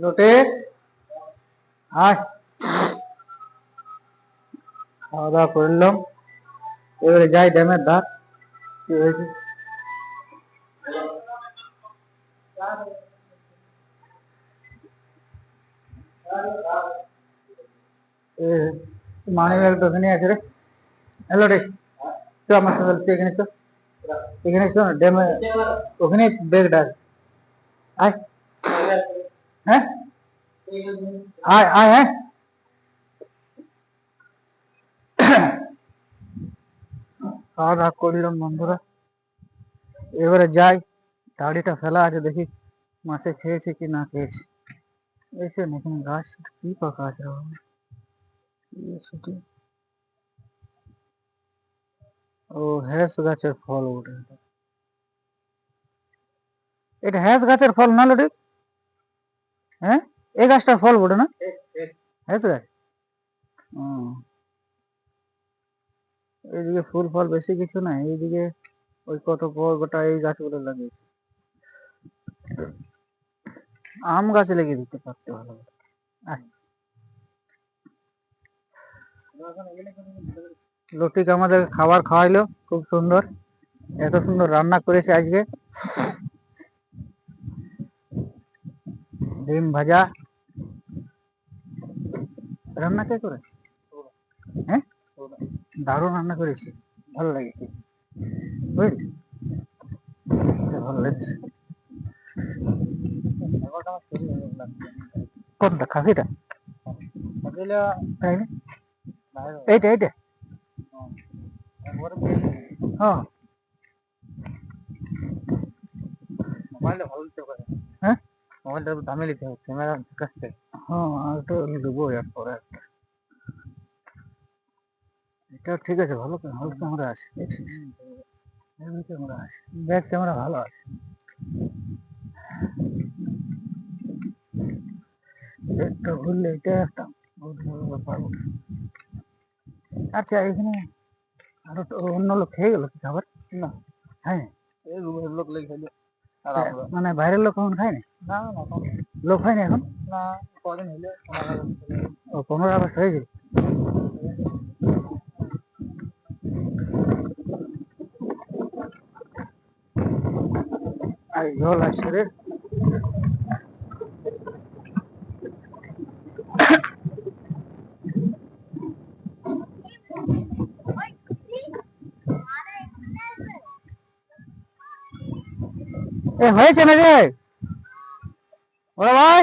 লোটে আয়, খাওয়া দাওয়া করলাম, এবারে যাই ড্যামের ধার। কি হয়েছে? মানি ব্যাগ তো ওখানে আছে রে। হ্যালো রে, তো আমার সাথে এখানে তো, এখানে তো ড্যামে ওখানে ব্যাগটা আছে। আয়, হ্যাঁ আয় আয়, হ্যাঁ খাওয়া দাওয়া করলাম বন্ধুরা, এবারে যাই, গাড়িটা ফেলা আছে, দেখি মাছে খেয়েছে কি না খেয়েছে। এসে এখানে গাছ কি পাকা আছে সেটি, ও হ্যাস গাছের ফল ওঠে, এটা হ্যাস গাছের ফল না লোটে? হ্যাঁ, এই গাছটার ফল বটে না? হ্যাস গাছ। এইদিকে ফুল ফল বেশি কিছু না, এইদিকে ওই কত গোটা এই গাছগুলো লাগিয়েছে। আম গাছ লেগে দিতে পারতে ভালো। লতিক আমাদের খাবার খাওয়াইলো খুব সুন্দর, এত সুন্দর রান্না করেছে আজকে। ডিম ভাজা রান্না কে করে? হ্যাঁ, দারুণ রান্না করেছি, ভালো লেগেছে, বুঝলি, ভালো লেগেছে। কোনটা খাসিটা? তাই না? এইটা এইটা, হ্যাঁ মোবাইলটা ভালো দিতে পারে। হ্যাঁ, মোবাইলটা দামে নিতে হবে, ক্যামেরা কাছে। হ্যাঁ, আর তো দেবো এরপরে। এটা ঠিক আছে, ভালো ভালো ক্যামেরা আছে, ক্যামেরা আছে, ব্যাক ক্যামেরা ভালো আছে। একটা ঘুরলে এটা একটা বহুত বড় ব্যাপার। আচ্ছা, এখানে আরো অন্য লোক খেয়ে গেল কি খাবার? না, হ্যাঁ এই লোক লেগে খেলো, মানে বাইরের লোক এখন খায় না? না লোক হয়নি এখন, না কদিন হইলে 15 আগস্ট হয়ে গেল। আর জল আসছে রে, এ হয়েছে না রে ওরা ভাই?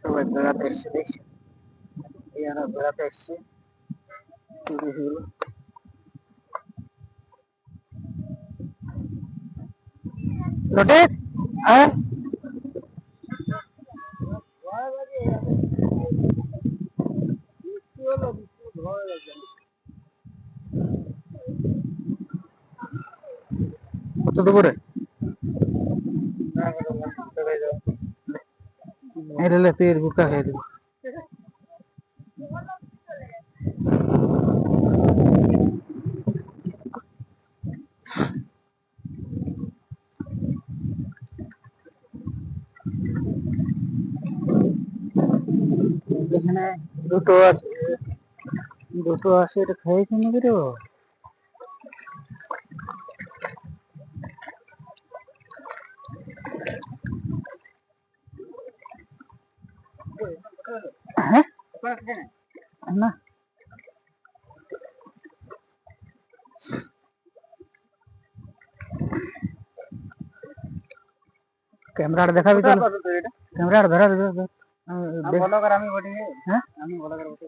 সবাই বেড়াতে এসছে, দেখছি এরা বেড়াতে এসছে। লোটে আয়, কত দেবো রে? এলে তুই গুটকা খেয়ে দিবি। এখানে দুটো আছে, দুটো আছে, এটা খেয়েছে নাকি রে? হ্যাঁ না, ক্যামেরাটা দেখাবি তো, ক্যামেরাটা ধরা দেবে,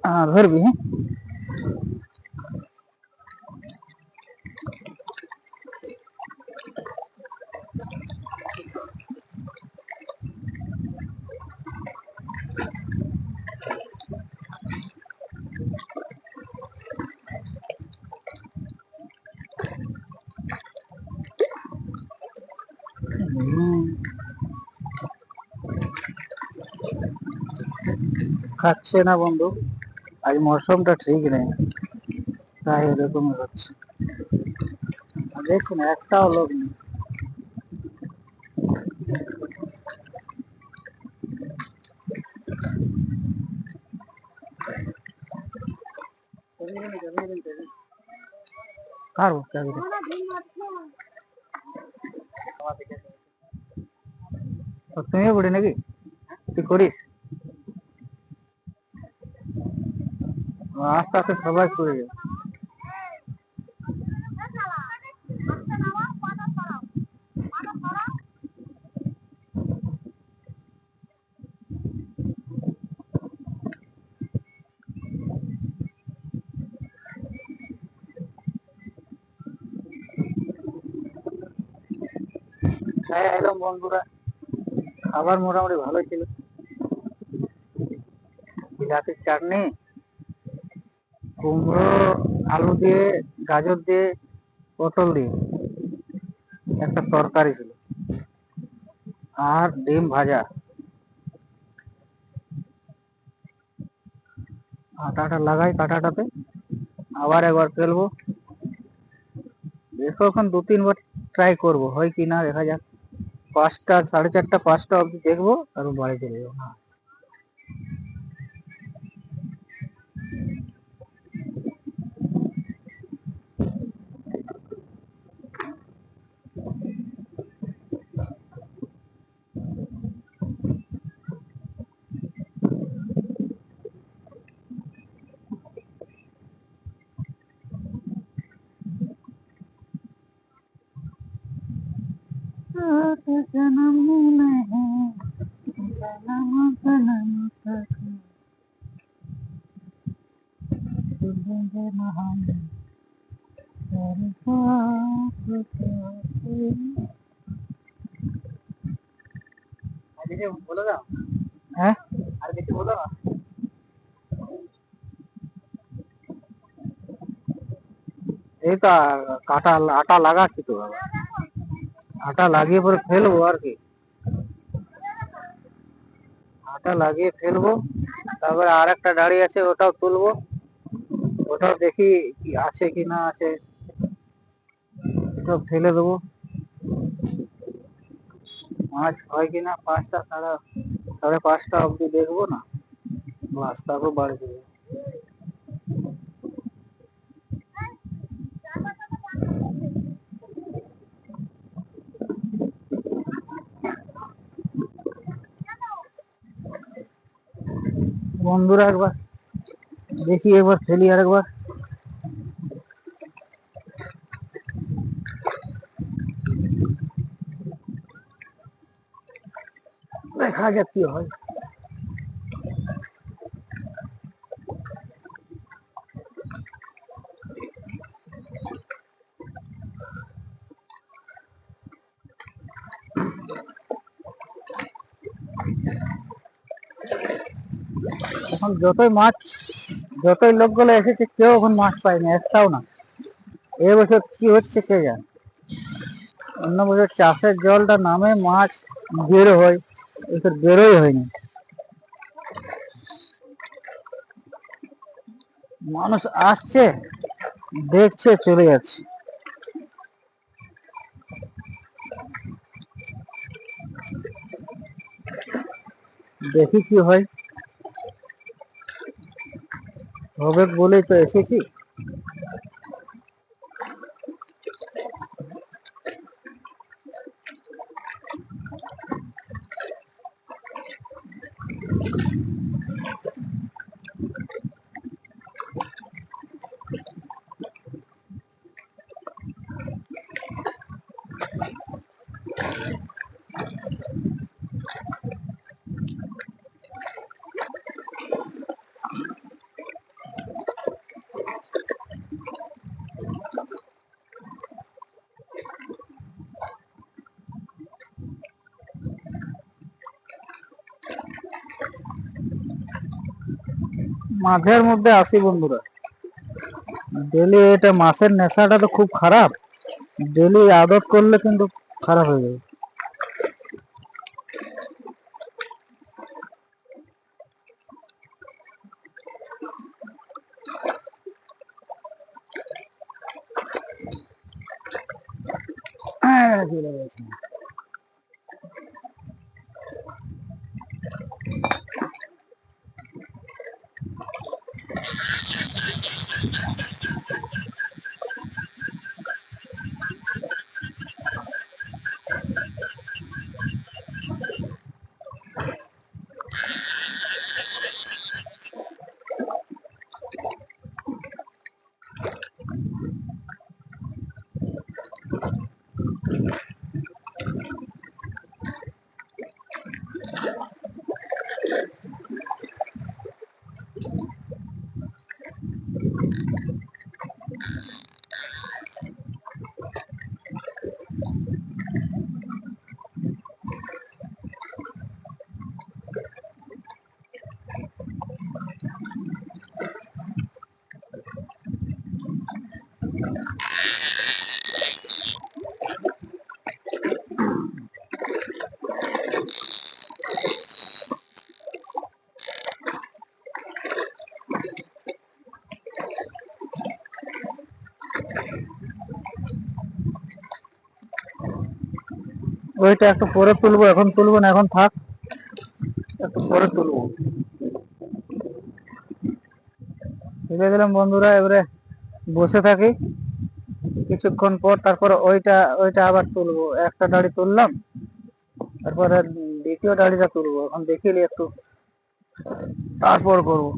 হ্যাঁ ধরবি, হ্যাঁ খাচ্ছে না বন্ধু, আজ মৌসুমটা ঠিক নেই, তাই এরকম হচ্ছে। দেখছি না, একটাও লোক নেই। তুমিও পড়ি নাকি? তুই করিস? আস্তে আস্তে সবাই পড়ে যাবে। হ্যাঁ একদম বন্ধুরা, খাবার মোটামুটি ভালো ছিল। বিলাতির চাটনি, কুমড়ো আলু দিয়ে, গাজর দিয়ে, পটল দিয়ে একটা তরকারি ছিল, আর ডিম ভাজা। আটাটা লাগাই কাঁটাটাতে, আবার একবার ফেলবো। দেখো এখন 2-3 বার ট্রাই করবো, হয় কি না দেখা যাক। 5টা, 4:30, 5টা অবধি দেখবো, তারপর বাড়ি চলে যাবো। বলে দাও। হ্যাঁ, আর কিছু বলো না। এই তো কাটা আটা লাগাচ্ছি তো, আটা লাগিয়ে পরে ফেলবো আর কি। আটা লাগিয়ে ফেলবো, তারপরে আর একটা ডাড়ি আছে, ওটাও তুলবো, ওটাও দেখি কি আছে কি না আছে, সব ফেলে দেবো। মাছ হয় কিনা 5টা, 5:30 অবধি দেখবো না, বাস তারপর বাড়ি চলে যাবো। বন্ধুরা একবার দেখি, একবার ফেলি আর একবার। দেখা যাক কি হয়। এখন যতই লোকগুলো এসেছে, কেউ এখন মাছ পায়নি, একটাও না। এবছর কি হচ্ছে কে জানে। অন্য বছর চাষের জলটা নামে, মাছ বের হয়, এবছর বেরোই হয়নি। মানুষ আসছে, দেখছে, চলে যাচ্ছে। দেখি কি হয়, হবে বলেই তো এসেছি। মাঝের মধ্যে আসি বন্ধুরা, ডেলি এটা মাছের নেশাটা তো খুব খারাপ, ডেলি আদত করলে কিন্তু খারাপ হয়ে যাবে। চলে গেছে। ওইটা একটু পরে তুলবো, এখন তুলবো না, এখন থাক, একটু পরে তুলবো। তুলে দিলাম বন্ধুরা, এবারে বসে থাকি, কিছুক্ষণ পর তারপরে ওইটা ওইটা আবার তুলবো। একটা দাড়ি তুললাম, তারপরে দ্বিতীয় দাড়িটা তুলবো, এখন দেখিলি একটু, তারপর করবো।